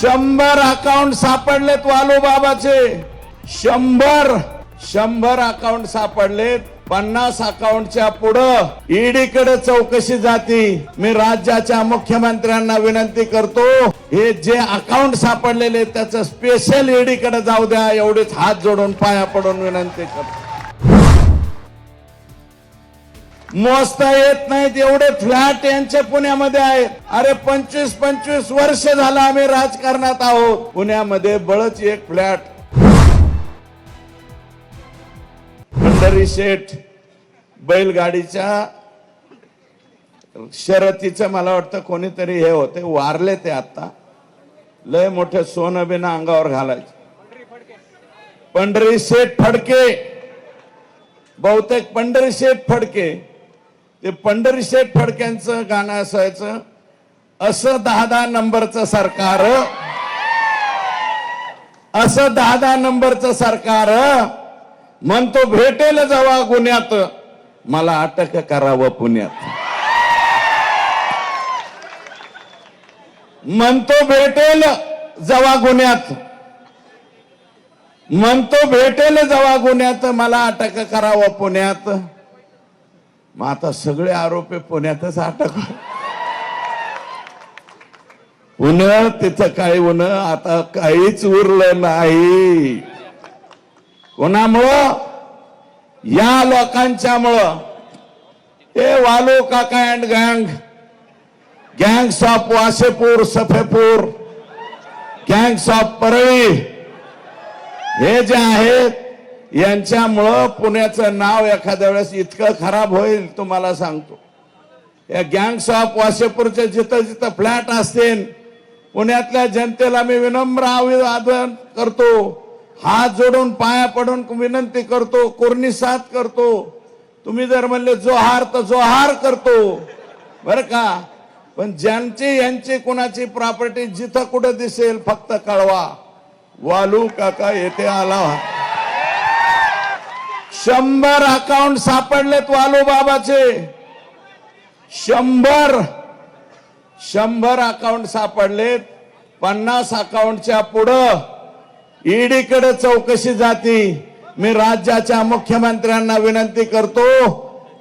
100 account सापडलेत वालूबाबाचे. 100 account सापडलेत. 50 अकाउंटच्या पुढं ED कडे चौकशी जाती. मी राज्याच्या मुख्यमंत्र्यांना विनंती करतो, हे जे अकाउंट सापडलेले त्याचं स्पेशल ईडी कडे जाऊ द्या, एवढेच हात जोडून पाया पडून विनंती करतो. मोजता येत नाहीत एवढे फ्लॅट यांचे पुण्यामध्ये आहेत. अरे 25 वर्ष झालं आम्ही राजकारणात आहोत. पुण्यामध्ये बळच एक फ्लॅट. पंढरी शेठ बैलगाडीच्या शर्यतीचं मला वाटतं कोणीतरी हे होते, वारले ते आता. लय मोठे सोनं बिना अंगावर घालायचे. पंढरी शेठ फडके, बहुतेक पंढरी शेठ फडके. ते पंढरी शेठ फडक्यांचं गाणं असायचं, असं 10 नंबरचं सरकार, असं 10 नंबरचं सरकार म्हणतो भेटेल जेव्हा गुन्ह्यात, मला अटक करावं पुण्यात. म्हणतो भेटेल जेव्हा गुन्ह्यात, म्हणतो भेटेल जेव्हा गुन्ह्यात, मला अटक करावं पुण्यात. मग आता सगळे आरोपी पुण्यातच अटक. पुणे तिथं काय होणं आता काहीच उरलं नाही. कोणामुळं? या लोकांच्यामुळं. हे वालू काका अँड गँग, गँग्स ऑफ वासेपूर, सफेपूर, गँग्स ऑफ परळी, हे जे आहेत यांच्यामुळं पुण्याचं नाव एखाद्या वेळेस इतकं खराब होईल तुम्हाला सांगतो. या गँग्स ऑफ वासेपूरचे जिथं जिथं फ्लॅट असतील, पुण्यातल्या जनतेला मी विनम्र आवाहन करतो, हात जोडून पाया पडून विनंती करतो, कुर्निसात करतो. तुम्ही जर म्हणले जोहार तर जोहार करतो बर का. पण ज्यांची यांची कोणाची प्रॉपर्टी जिथं कुठं दिसेल फक्त कळवा. वालू काका येथे आला. 100 अकाउंट सापडलेत वालूबाबाचे. 100 अकाउंट सापडलेत. 50 अकाउंटच्या पुढं ईडी कडे चौकशी जाती. मी राज्याच्या मुख्यमंत्र्यांना विनंती करतो,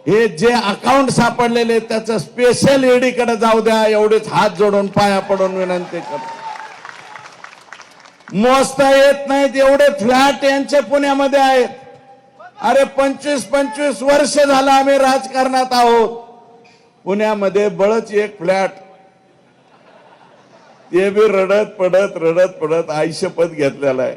हे जे अकाउंट सापडलेले त्याचं स्पेशल ईडी कडे जाऊ द्या, एवढेच हात जोडून पाया पडून विनंती करतो. मोजता येत नाहीत एवढे फ्लॅट यांचे पुण्यामध्ये आहेत. अरे 25 वर्ष झालं आम्ही राजकारणात आहोत. पुण्यामध्ये बळच एक फ्लॅट. ते बी रडत पडत आई शपथ घेतलेला आहे.